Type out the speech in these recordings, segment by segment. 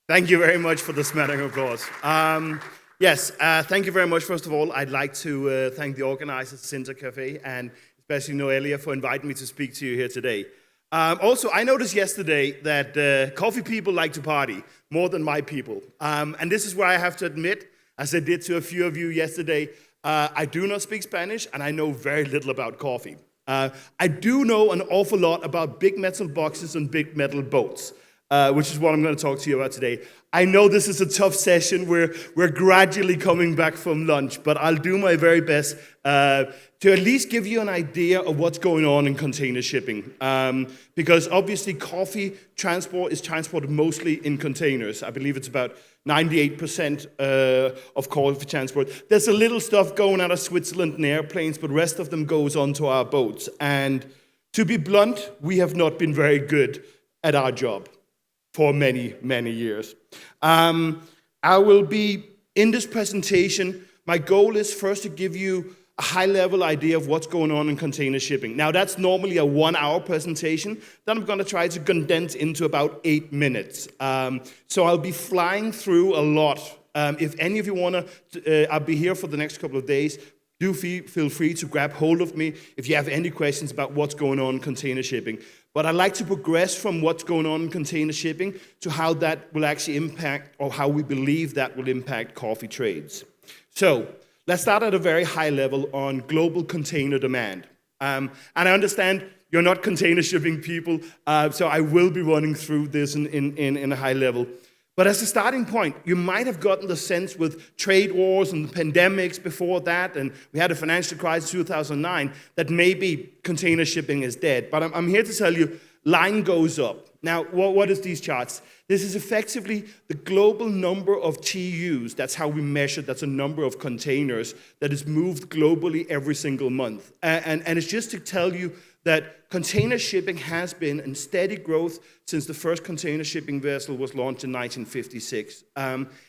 Thank you very much for the smattering of applause. Thank you very much. First of all, I'd like to thank the organizers, Sinter Cafe, and especially Noelia for inviting me to speak to you here today. Also, I noticed yesterday that coffee people like to party more than my people. And this is where I have to admit, as I did to a few of you yesterday, I do not speak Spanish and I know very little about coffee. I do know an awful lot about big metal boxes and big metal boats. Which is what I'm going to talk to you about today. I know this is a tough session. We're gradually coming back from lunch, but I'll do my very best to at least give you an idea of what's going on in container shipping. Because obviously coffee transport is transported mostly in containers. I believe it's about 98% of coffee transport. There's a little stuff going out of Switzerland in airplanes, but the rest of them goes onto our boats. And to be blunt, we have not been very good at our job for many, many years. I will be, in this presentation, my goal is first to give you a high-level idea of what's going on in container shipping. Now, that's normally a 1-hour presentation that I'm going to try to condense into about 8 minutes. So I'll be flying through a lot. If any of you want to, I'll be here for the next couple of days. Do feel free to grab hold of me if you have any questions about what's going on in container shipping. But I'd like to progress from what's going on in container shipping to how that will actually impact, or how we believe that will impact coffee trades. So let's start at a very high level on global container demand. And I understand you're not container shipping people, so I will be running through this in a high level. But as a starting point, you might have gotten the sense with trade wars and pandemics before that, and we had a financial crisis in 2009, that maybe container shipping is dead. But I'm here to tell you, line goes up. Now, what is these charts? This is effectively the global number of TEUs. That's how we measure. That's a number of containers that is moved globally every single month. And it's just to tell you that container shipping has been in steady growth since the first container shipping vessel was launched in 1956.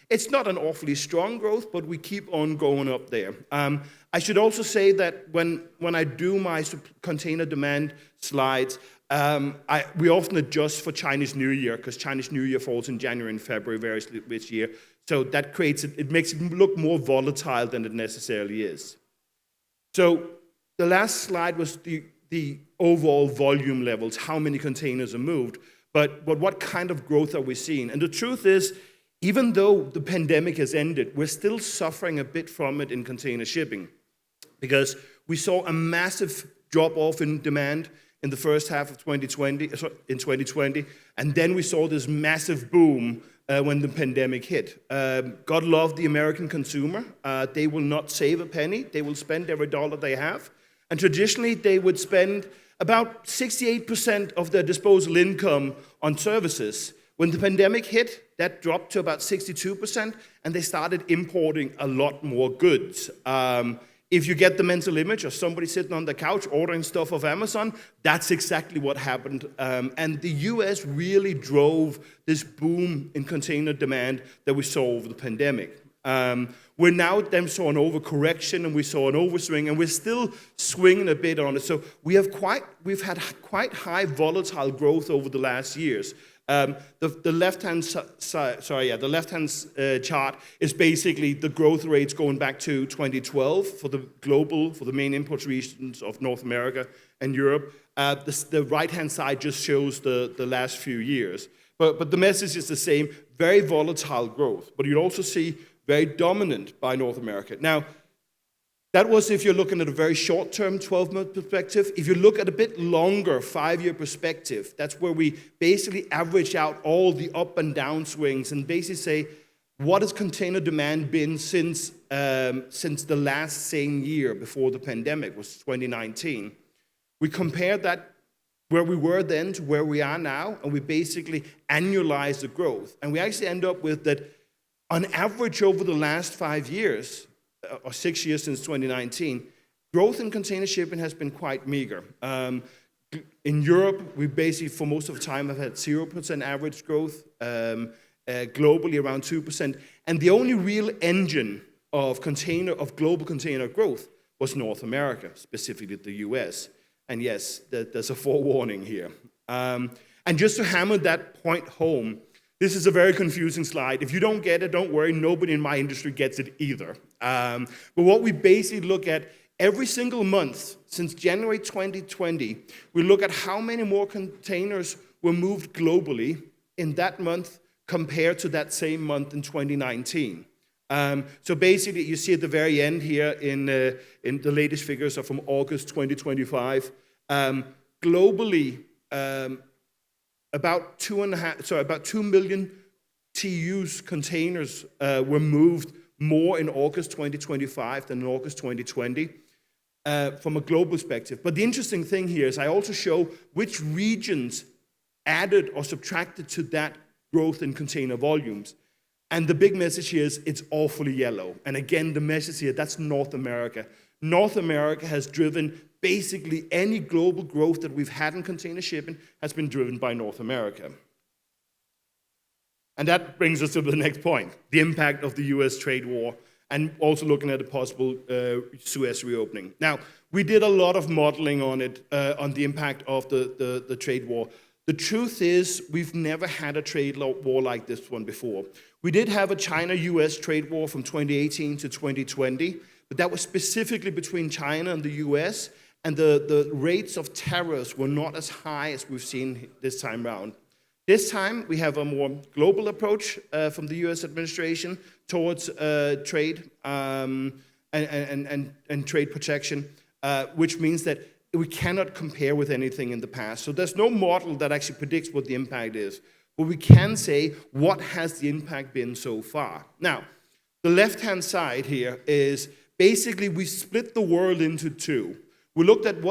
It's not an awfully strong growth, but we keep on going up there. I should also say that when I do my container demand slides, we often adjust for Chinese New Year, because Chinese New Year falls in January and February varies which year. So that creates it makes it look more volatile than it necessarily is. So the last slide was the overall volume levels, how many containers are moved, but what kind of growth are we seeing? And the truth is, even though the pandemic has ended, we're still suffering a bit from it in container shipping, because we saw a massive drop-off in demand in the first half of 2020, and then we saw this massive boom when the pandemic hit. God love the American consumer. They will not save a penny. They will spend every dollar they have. And traditionally, they would spend about 68% of their disposable income on services. When the pandemic hit, that dropped to about 62%, and they started importing a lot more goods. If you get the mental image of somebody sitting on the couch ordering stuff off Amazon, that's exactly what happened. And the US really drove this boom in container demand that we saw over the pandemic. We're now then saw an overcorrection and we saw an overswing, and we're still swinging a bit on it. So we've had quite high volatile growth over the last years. The left-hand chart is basically the growth rates going back to 2012 for the main import regions of North America and Europe. The right-hand side just shows the last few years. But the message is the same, very volatile growth. But you also see very dominant by North America. Now, that was if you're looking at a very short-term 12-month perspective. If you look at a bit longer 5-year perspective, that's where we basically average out all the up and down swings and basically say, what has container demand been since the last same year before the pandemic, was 2019. We compare that where we were then to where we are now, and we basically annualize the growth. And we actually end up with that on average over the last 5 years, or 6 years since 2019, growth in container shipping has been quite meager. In Europe, we basically, for most of the time, have had 0% average growth, globally around 2%. And the only real engine of global container growth was North America, specifically the US. And yes, there's a forewarning here. And just to hammer that point home, This is a very confusing slide. If you don't get it, don't worry. Nobody in my industry gets it either. But what we basically look at every single month since January 2020, we look at how many more containers were moved globally in that month compared to that same month in 2019. So basically, you see at the very end here in the latest figures are from August 2025. Globally, about 2 million TEUs containers were moved more in August 2025 than in August 2020 from a global perspective. But the interesting thing here is I also show which regions added or subtracted to that growth in container volumes. And the big message here is it's awfully yellow. And again, the message here, that's North America. North America has driven basically any global growth that we've had in container shipping has been driven by North America. And that brings us to the next point, the impact of the US trade war, and also looking at a possible Suez reopening. Now, we did a lot of modeling on it, on the impact of the trade war. The truth is, we've never had a trade war like this one before. We did have a China-US trade war from 2018 to 2020, but that was specifically between China and the US, and the rates of tariffs were not as high as we've seen this time around. This time, we have a more global approach from the US administration towards trade and trade protection, which means that we cannot compare with anything in the past. So there's no model that actually predicts what the impact is. But we can say, what has the impact been so far? Now, the left-hand side here is basically we split the world into two. We looked at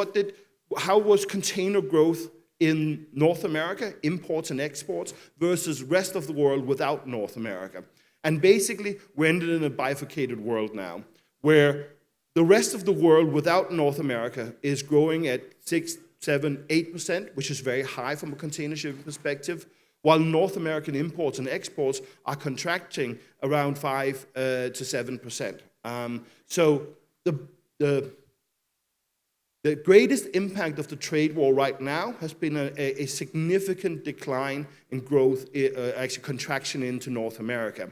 how was container growth in North America, imports and exports, versus rest of the world without North America. And basically, we ended in a bifurcated world now, where the rest of the world without North America is growing at 6, 7, 8%, which is very high from a container shipping perspective, while North American imports and exports are contracting around 5 to 7%. So the greatest impact of the trade war right now has been a significant decline in growth, actually contraction into North America,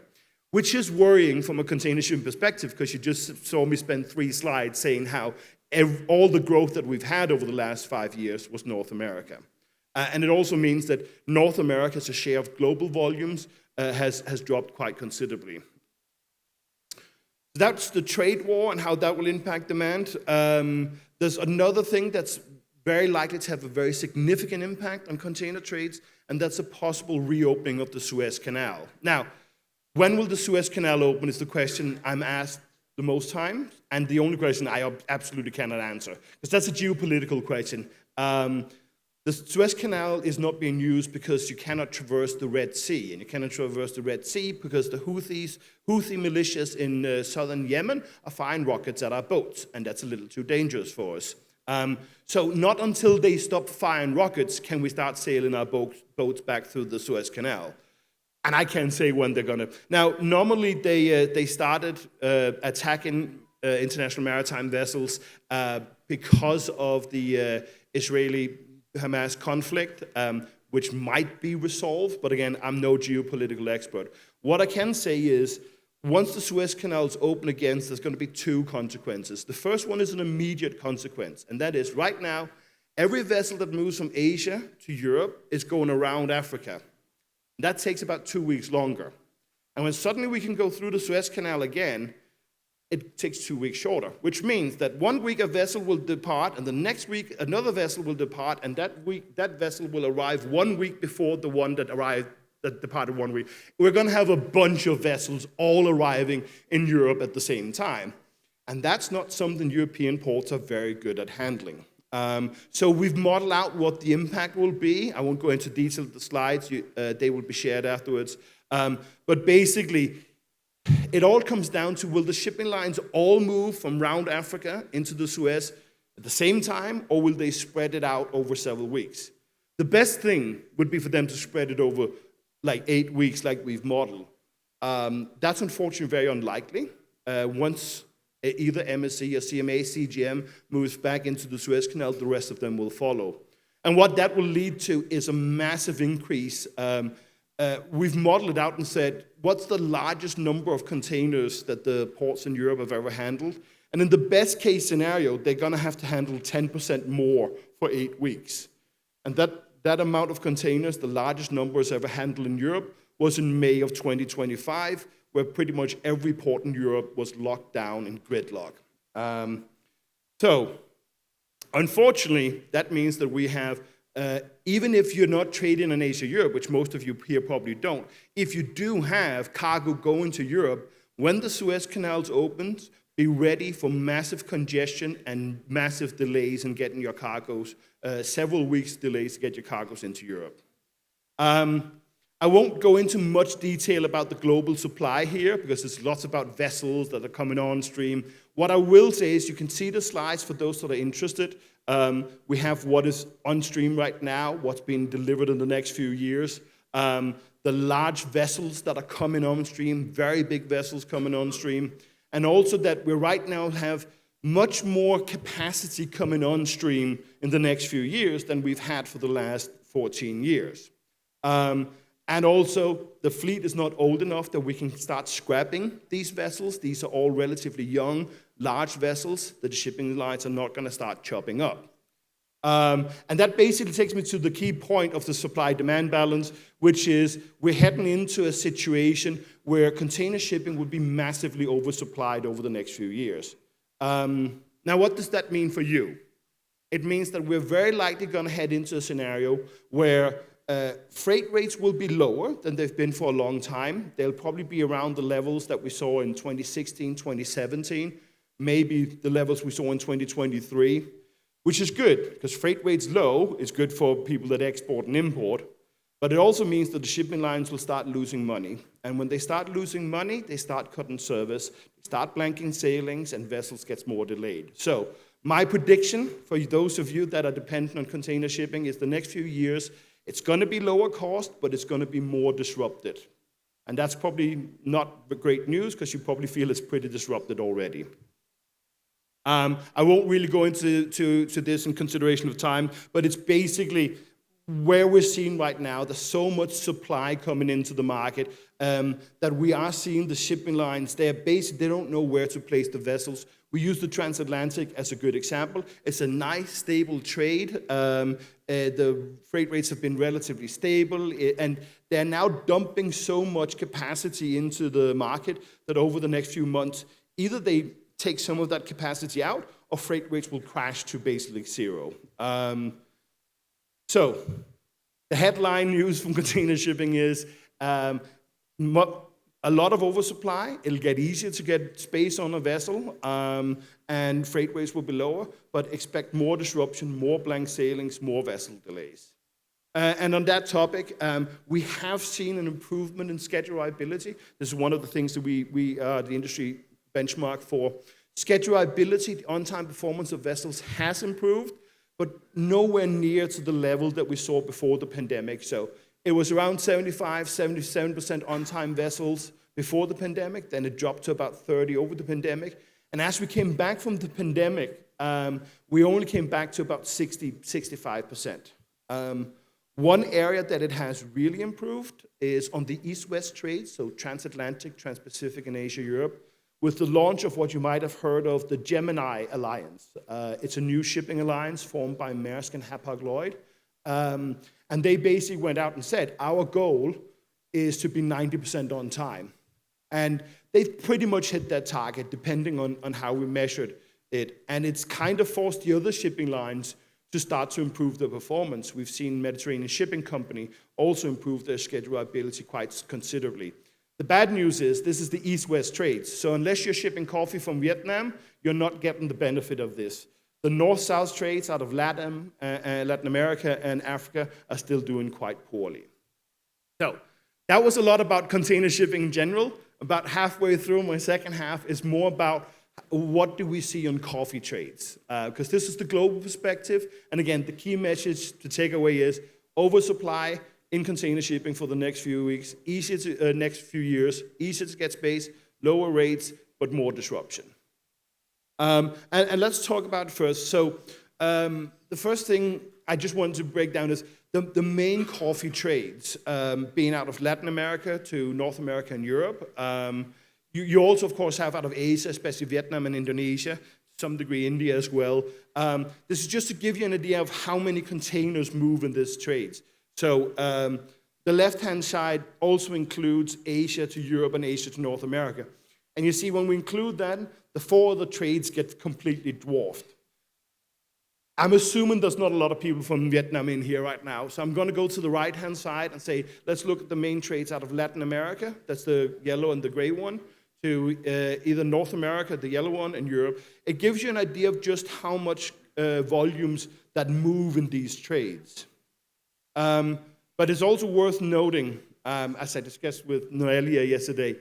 which is worrying from a container shipping perspective, because you just saw me spend 3 slides saying how all the growth that we've had over the last 5 years was North America. And it also means that North America, as a share of global volumes, has dropped quite considerably. That's the trade war and how that will impact demand. There's another thing that's very likely to have a very significant impact on container trades, and that's a possible reopening of the Suez Canal. Now, when will the Suez Canal open is the question I'm asked the most times, and the only question I absolutely cannot answer, because that's a geopolitical question. The Suez Canal is not being used because you cannot traverse the Red Sea, and you cannot traverse the Red Sea because the Houthi militias in southern Yemen are firing rockets at our boats, and that's a little too dangerous for us. So not until they stop firing rockets can we start sailing our boats back through the Suez Canal. And I can't say when they're going to. Now, normally they started attacking international maritime vessels because of the Israeli-Hamas conflict, which might be resolved. But again, I'm no geopolitical expert. What I can say is, once the Suez Canal is open again, there's going to be 2 consequences. The first one is an immediate consequence, and that is right now, every vessel that moves from Asia to Europe is going around Africa. That takes about 2 weeks longer. And when suddenly we can go through the Suez Canal again, it takes 2 weeks shorter, which means that 1 week a vessel will depart, and the next week another vessel will depart, and that vessel will arrive 1 week before the one that departed 1 week. We're going to have a bunch of vessels all arriving in Europe at the same time. And that's not something European ports are very good at handling. So we've modeled out what the impact will be. I won't go into detail of the slides. They will be shared afterwards. But basically, it all comes down to, will the shipping lines all move from round Africa into the Suez at the same time, or will they spread it out over several weeks? The best thing would be for them to spread it over like 8 weeks like we've modeled. That's unfortunately very unlikely. Once either MSC or CMA, CGM moves back into the Suez Canal, the rest of them will follow. And what that will lead to is a massive increase we've modeled it out and said, what's the largest number of containers that the ports in Europe have ever handled? And in the best case scenario, they're going to have to handle 10% more for 8 weeks. And that amount of containers, the largest numbers ever handled in Europe, was in May of 2025, where pretty much every port in Europe was locked down in gridlock. So, unfortunately, that means that we have, even if you're not trading in Asia-Europe, which most of you here probably don't, if you do have cargo going to Europe, when the Suez Canal's opened, be ready for massive congestion and massive delays in getting your cargoes, several weeks delays to get your cargoes into Europe. I won't go into much detail about the global supply here because there's lots about vessels that are coming on stream. What I will say is you can see the slides for those that are interested. We have what is on stream right now, what's being delivered in the next few years. The large vessels that are coming on stream, very big vessels coming on stream. And also that we right now have much more capacity coming on stream in the next few years than we've had for the last 14 years. And also, the fleet is not old enough that we can start scrapping these vessels. These are all relatively young, large vessels that the shipping lines are not going to start chopping up. And that basically takes me to the key point of the supply-demand balance, which is we're heading into a situation where container shipping will be massively oversupplied over the next few years. Now, what does that mean for you? It means that we're very likely going to head into a scenario where freight rates will be lower than they've been for a long time. They'll probably be around the levels that we saw in 2016, 2017, maybe the levels we saw in 2023, which is good because freight rates low is good for people that export and import, but it also means that the shipping lines will start losing money. And when they start losing money, they start cutting service, start blanking sailings, and vessels get more delayed. So my prediction for those of you that are dependent on container shipping is the next few years, it's going to be lower cost, but it's going to be more disrupted. And that's probably not great news because you probably feel it's pretty disrupted already. I won't really go into this in consideration of time, but it's basically where we're seeing right now, there's so much supply coming into the market that we are seeing the shipping lines, they don't know where to place the vessels. We use the transatlantic as a good example. It's a nice, stable trade. The freight rates have been relatively stable, and they're now dumping so much capacity into the market that over the next few months, either they take some of that capacity out, or freight rates will crash to basically zero. So, the headline news from container shipping is a lot of oversupply. It'll get easier to get space on a vessel, and freight rates will be lower, but expect more disruption, more blank sailings, more vessel delays. And on that topic, we have seen an improvement in schedule reliability. This is one of the things that we the industry benchmark for. Schedule reliability, the on-time performance of vessels has improved, but nowhere near to the level that we saw before the pandemic. So it was around 75, 77% on-time vessels before the pandemic, then it dropped to about 30 over the pandemic. And as we came back from the pandemic, we only came back to about 60, 65%. One area that it has really improved is on the east-west trade, so transatlantic, trans-Pacific, and Asia-Europe, with the launch of what you might have heard of the Gemini Alliance. It's a new shipping alliance formed by Maersk and Hapag-Lloyd. And they basically went out and said, our goal is to be 90% on time. And they've pretty much hit that target, depending on how we measured it. And it's kind of forced the other shipping lines to start to improve their performance. We've seen Mediterranean Shipping Company also improve their schedule reliability quite considerably. The bad news is this is the east-west trades. So unless you're shipping coffee from Vietnam, you're not getting the benefit of this. The north-south trades out of Latin America and Africa are still doing quite poorly. So that was a lot about container shipping in general. About halfway through, my second half is more about what do we see on coffee trades. Because this is the global perspective. And again, the key message to take away is oversupply in container shipping for the next few weeks, next few years, easier to get space, lower rates, but more disruption. And let's talk about it first. So the first thing I just wanted to break down is the main coffee trades, being out of Latin America to North America and Europe. You also, of course, have out of Asia, especially Vietnam and Indonesia, to some degree India as well. This is just to give you an idea of how many containers move in these trades. So the left-hand side also includes Asia to Europe and Asia to North America. And you see, when we include that, the four other trades get completely dwarfed. I'm assuming there's not a lot of people from Vietnam in here right now, so I'm going to go to the right-hand side and say, let's look at the main trades out of Latin America, that's the yellow and the gray one, to either North America, the yellow one, and Europe. It gives you an idea of just how much volumes that move in these trades. But it's also worth noting, as I discussed with Noelia yesterday,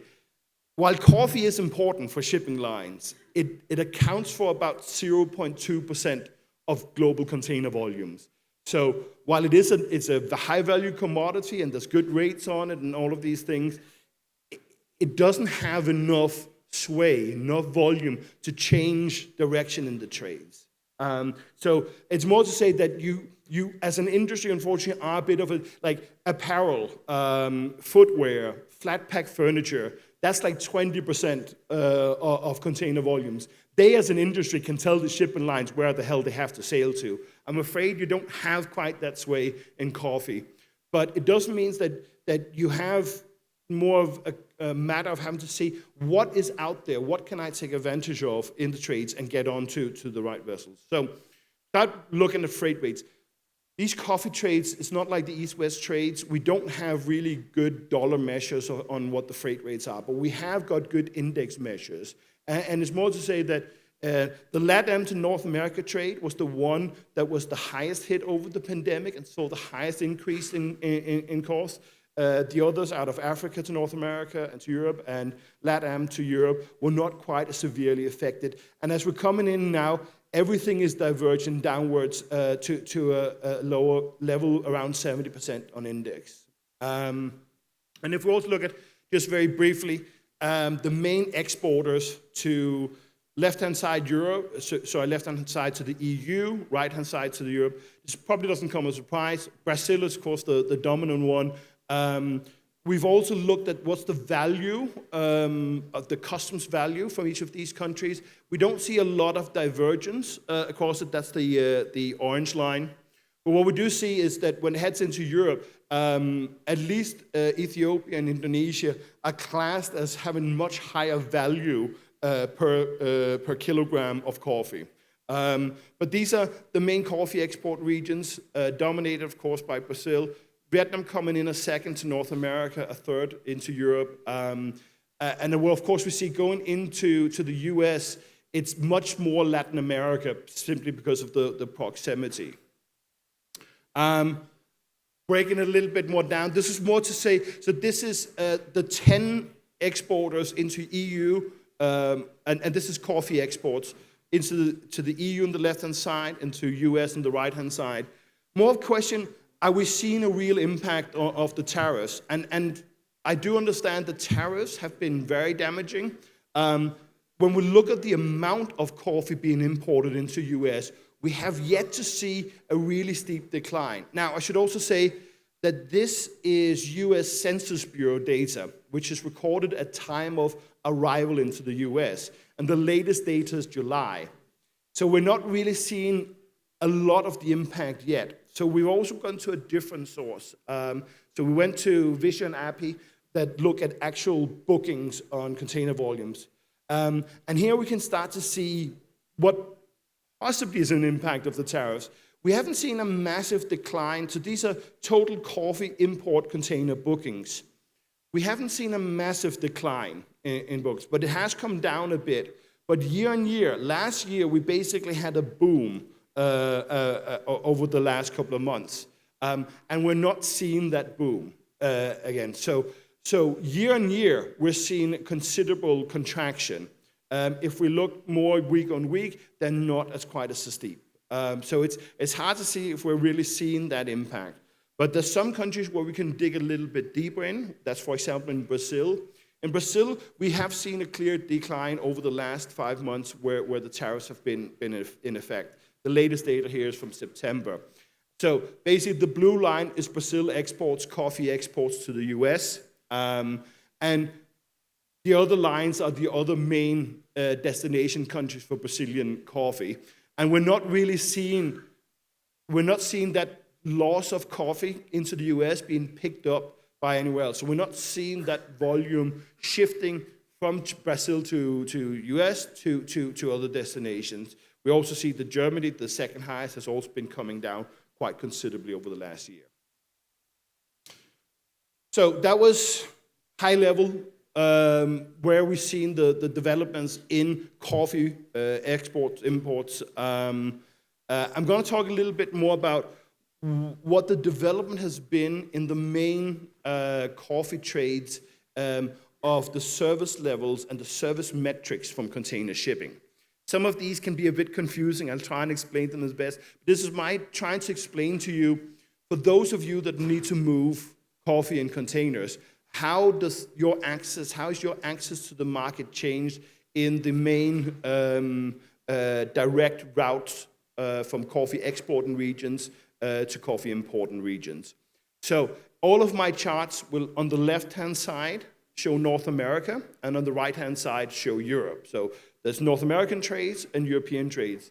while coffee is important for shipping lines, it accounts for about 0.2% of global container volumes. So while it's a high-value commodity and there's good rates on it and all of these things, it doesn't have enough sway, enough volume to change direction in the trades. So it's more to say that you as an industry, unfortunately, are a bit of like apparel, footwear, flat pack furniture. That's like 20% of container volumes. They, as an industry, can tell the shipping lines where the hell they have to sail to. I'm afraid you don't have quite that sway in coffee. But it doesn't mean that you have more of a matter of having to see what is out there, what can I take advantage of in the trades and get on to the right vessels. So start looking at freight rates. These coffee trades, it's not like the East-West trades. We don't have really good dollar measures on what the freight rates are, but we have got good index measures. And it's more to say that the LATAM to North America trade was the one that was the highest hit over the pandemic and saw the highest increase in cost. The others out of Africa to North America and to Europe and LATAM to Europe were not quite as severely affected. And as we're coming in now, everything is diverging downwards to a lower level, around 70% on index. And if we also look at, just very briefly, the main exporters to left-hand side Europe, left-hand side to the EU, right-hand side to the Europe. This probably doesn't come as a surprise. Brazil is, of course, the dominant one. We've also looked at what's the value of the customs value from each of these countries. We don't see a lot of divergence across it. That's the orange line. But what we do see is that when it heads into Europe, at least Ethiopia and Indonesia are classed as having much higher value per kilogram of coffee. But these are the main coffee export regions, dominated, of course, by Brazil. Vietnam coming in a second to North America, a third into Europe. And well, of course, we see going into the US, it's much more Latin America simply because of the proximity. Breaking it a little bit more down, this is more to say, so this is the 10 exporters into EU, and this is coffee exports into the EU on the left-hand side, into US on the right-hand side. More of a question, are we seeing a real impact of the tariffs? And I do understand the tariffs have been very damaging. When we look at the amount of coffee being imported into US, we have yet to see a really steep decline. Now, I should also say that this is US Census Bureau data, which is recorded at time of arrival into the US. And the latest data is July. So we're not really seeing a lot of the impact yet. So we've also gone to a different source. So we went to Vision API that look at actual bookings on container volumes. And here we can start to see what possibly is an impact of the tariffs. We haven't seen a massive decline. So these are total coffee import container bookings. We haven't seen a massive decline in books, but it has come down a bit. But year on year, last year, we basically had a boom over the last couple of months. And we're not seeing that boom again. So year on year, we're seeing considerable contraction. If we look more week on week, they're not as quite as steep. So it's hard to see if we're really seeing that impact. But there's some countries where we can dig a little bit deeper in. That's, for example, in Brazil. In Brazil, we have seen a clear decline over the last 5 months where the tariffs have been in effect. The latest data here is from September. So basically, the blue line is Brazil exports, coffee exports to the US. And the other lines are the other main destination countries for Brazilian coffee. And we're not seeing that loss of coffee into the US being picked up by anywhere else. So we're not seeing that volume shifting from Brazil to US to other destinations. We also see that Germany, the second highest, has also been coming down quite considerably over the last year. So that was high level where we've seen the developments in coffee exports, imports. I'm going to talk a little bit more about what the development has been in the main coffee trades of the service levels and the service metrics from container shipping. Some of these can be a bit confusing. I'll try and explain them as best. This is my trying to explain to you, for those of you that need to move coffee in containers, how is your access to the market changed in the main direct routes from coffee exporting regions to coffee importing regions. So all of my charts will, on the left-hand side, show North America, and on the right-hand side, show Europe. So there's North American trades and European trades.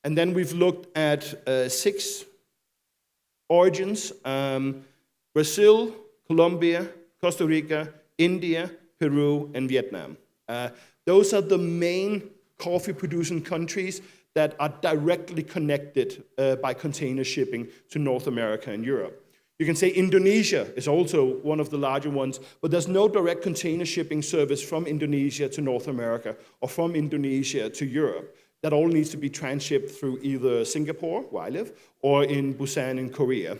And then we've looked at 6 origins, Brazil, Colombia, Costa Rica, India, Peru, and Vietnam. Those are the main coffee-producing countries that are directly connected by container shipping to North America and Europe. You can say Indonesia is also one of the larger ones, but there's no direct container shipping service from Indonesia to North America or from Indonesia to Europe. That all needs to be transshipped through either Singapore, where I live, or in Busan in Korea.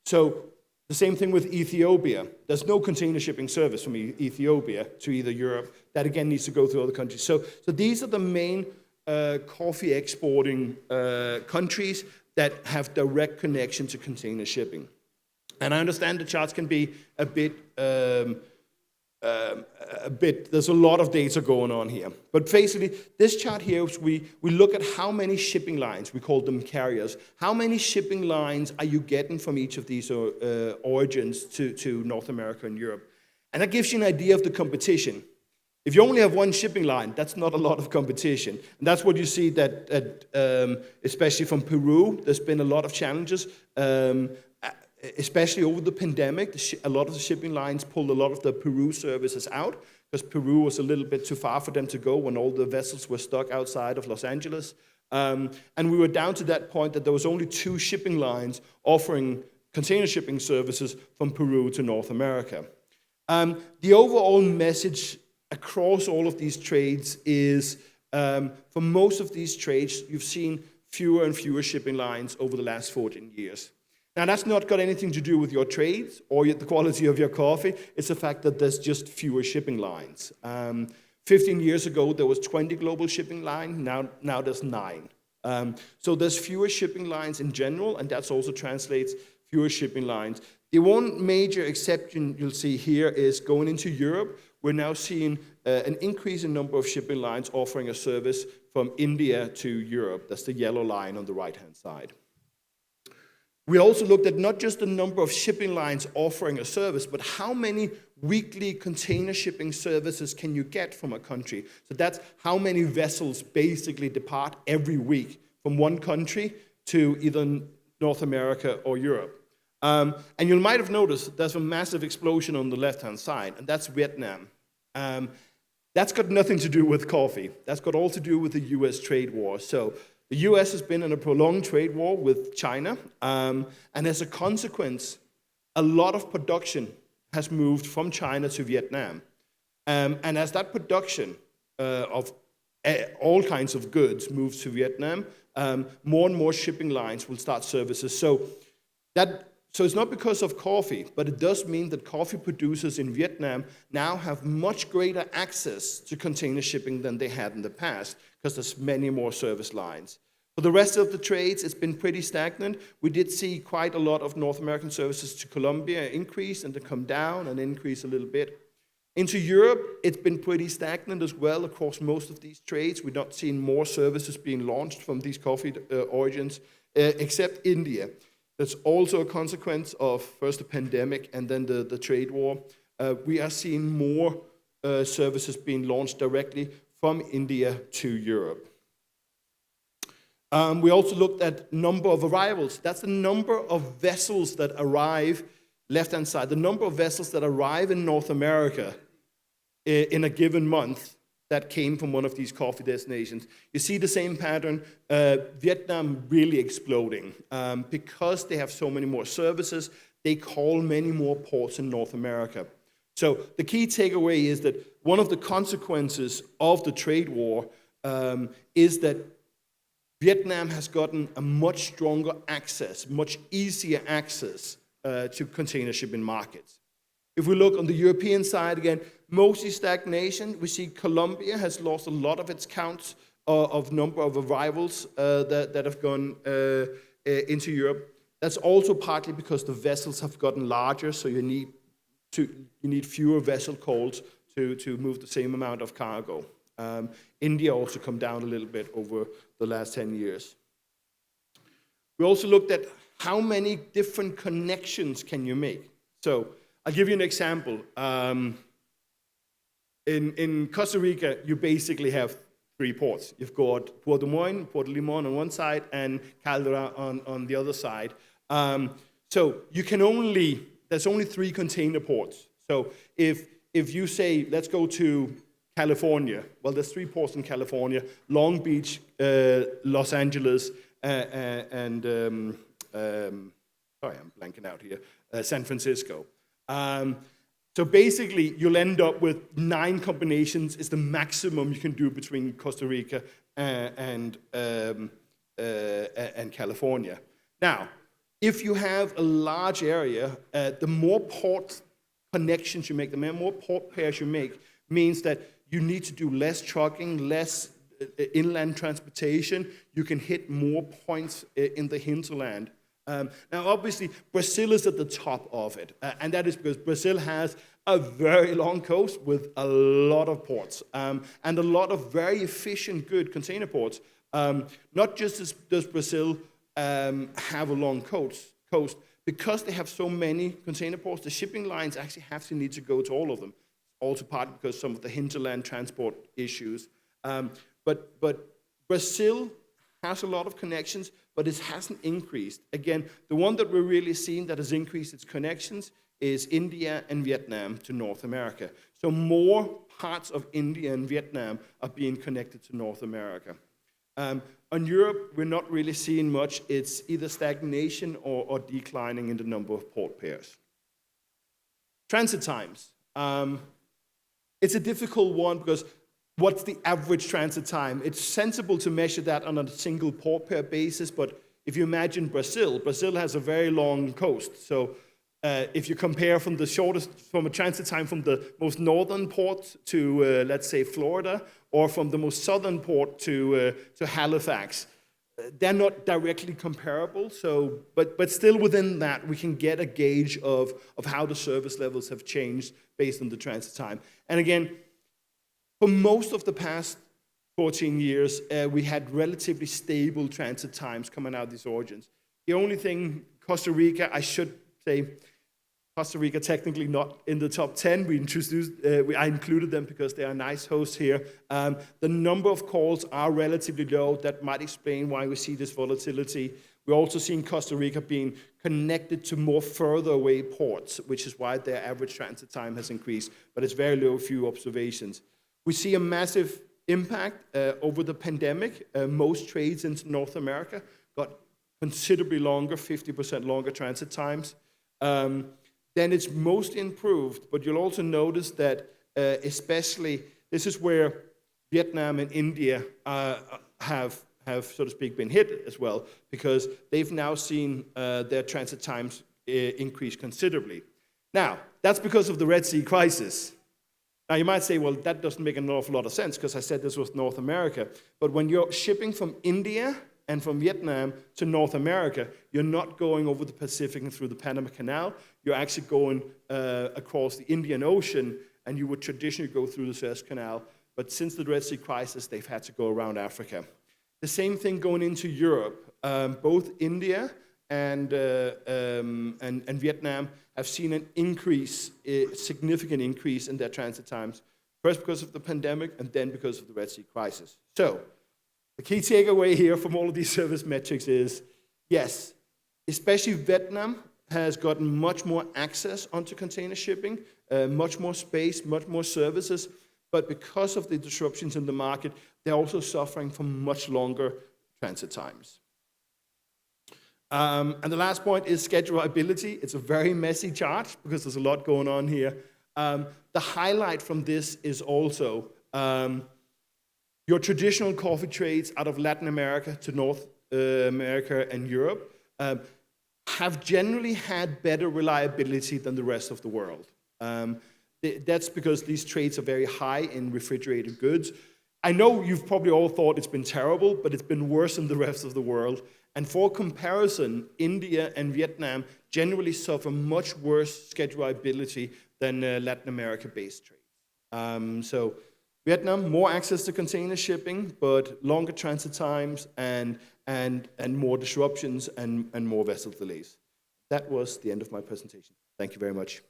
So the same thing with Ethiopia. There's no container shipping service from Ethiopia to either Europe. That again needs to go through other countries. So these are the main coffee exporting countries that have direct connection to container shipping. And I understand the charts can be a bit, there's a lot of data going on here. But basically, this chart here, we look at how many shipping lines, we call them carriers, how many shipping lines are you getting from each of these origins to North America and Europe. And that gives you an idea of the competition. If you only have one shipping line, that's not a lot of competition. And that's what you see that, especially from Peru, there's been a lot of challenges, especially over the pandemic. A lot of the shipping lines pulled a lot of the Peru services out because Peru was a little bit too far for them to go when all the vessels were stuck outside of Los Angeles. And we were down to that point that there was only 2 shipping lines offering container shipping services from Peru to North America. The overall message across all of these trades is, for most of these trades, you've seen fewer and fewer shipping lines over the last 14 years. Now, that's not got anything to do with your trades or the quality of your coffee. It's the fact that there's just fewer shipping lines. 15 years ago, there was 20 global shipping lines. Now there's 9. So there's fewer shipping lines in general, and that also translates fewer shipping lines. The one major exception you'll see here is going into Europe. We're now seeing an increase in number of shipping lines offering a service from India to Europe. That's the yellow line on the right-hand side. We also looked at not just the number of shipping lines offering a service, but how many weekly container shipping services can you get from a country. So that's how many vessels basically depart every week from one country to either North America or Europe. And you might have noticed there's a massive explosion on the left-hand side, and that's Vietnam. That's got nothing to do with coffee. That's got all to do with the US trade war. So the US has been in a prolonged trade war with China, and as a consequence, a lot of production has moved from China to Vietnam. And as that production of all kinds of goods moves to Vietnam, more and more shipping lines will start services. So it's not because of coffee, but it does mean that coffee producers in Vietnam now have much greater access to container shipping than they had in the past, because there's many more service lines. For the rest of the trades, it's been pretty stagnant. We did see quite a lot of North American services to Colombia increase and to come down and increase a little bit. Into Europe, it's been pretty stagnant as well across most of these trades. We're not seeing more services being launched from these coffee origins. except India. That's also a consequence of first the pandemic and then the trade war. We are seeing more services being launched directly from India to Europe. We also looked at number of arrivals. That's the number of vessels that arrive, left-hand side, the number of vessels that arrive in North America in a given month that came from one of these coffee destinations. You see the same pattern, Vietnam really exploding. Because they have so many more services, they call many more ports in North America. So the key takeaway is that one of the consequences of the trade war is that Vietnam has gotten a much stronger access, much easier access to container shipping markets. If we look on the European side again, mostly stagnation. We see Colombia has lost a lot of its counts of number of arrivals that have gone into Europe. That's also partly because the vessels have gotten larger, so you need fewer vessel calls to move the same amount of cargo. India also come down a little bit over the last 10 years. We also looked at how many different connections can you make. So I'll give you an example. In Costa Rica, you basically have 3 ports. You've got Puerto Limón on one side, and Caldera on the other side. So there's only 3 container ports. So if you say, let's go to California, well, there's 3 ports in California: Long Beach, Los Angeles, and sorry, I'm blanking out here, San Francisco. So basically, you'll end up with 9 combinations is the maximum you can do between Costa Rica and California. Now, if you have a large area, the more port connections you make, the more port pairs you make, means that you need to do less trucking, less inland transportation. You can hit more points in the hinterland. Now, obviously, Brazil is at the top of it, and that is because Brazil has a very long coast with a lot of ports, and a lot of very efficient, good container ports. Not just does Brazil have a long coast, because they have so many container ports, the shipping lines actually need to go to all of them. Also partly because some of the hinterland transport issues. But Brazil has a lot of connections, but it hasn't increased. Again, the one that we're really seeing that has increased its connections is India and Vietnam to North America. So more parts of India and Vietnam are being connected to North America. On Europe, we're not really seeing much. It's either stagnation or declining in the number of port pairs. Transit times. It's a difficult one because what's the average transit time? It's sensible to measure that on a single port pair basis, but if you imagine Brazil has a very long coast. So if you compare from a transit time from the most northern port to, let's say, Florida, or from the most southern port to Halifax, they're not directly comparable. So, but still within that, we can get a gauge of how the service levels have changed based on the transit time. And again, for most of the past 14 years, we had relatively stable transit times coming out of these origins. The only thing, Costa Rica, I should say, Costa Rica technically not in the top 10. I included them because they are nice hosts here. The number of calls are relatively low. That might explain why we see this volatility. We're also seeing Costa Rica being connected to more further away ports, which is why their average transit time has increased, but it's very low, few observations. We see a massive impact over the pandemic. Most trades into North America got considerably longer, 50% longer transit times. Then it's mostly improved, but you'll also notice that especially, this is where Vietnam and India have, so to speak, been hit as well, because they've now seen their transit times increase considerably. Now, that's because of the Red Sea crisis. Now, you might say, well, that doesn't make an awful lot of sense because I said this was North America. But when you're shipping from India and from Vietnam to North America, you're not going over the Pacific and through the Panama Canal. You're actually going across the Indian Ocean, and you would traditionally go through the Suez Canal. But since the Red Sea crisis, they've had to go around Africa. The same thing going into Europe. Both India and Vietnam have seen an increase, a significant increase in their transit times, first because of the pandemic and then because of the Red Sea crisis. So the key takeaway here from all of these service metrics is, yes, especially Vietnam has gotten much more access onto container shipping, much more space, much more services, but because of the disruptions in the market, they're also suffering from much longer transit times. And the last point is schedulability. It's a very messy chart because there's a lot going on here. The highlight from this is also your traditional coffee trades out of Latin America to North America and Europe have generally had better reliability than the rest of the world. That's because these trades are very high in refrigerated goods. I know you've probably all thought it's been terrible, but it's been worse than the rest of the world. And for comparison, India and Vietnam generally suffer much worse schedulability than Latin America-based trades. So Vietnam, more access to container shipping, but longer transit times and more disruptions and more vessel delays. That was the end of my presentation. Thank you very much.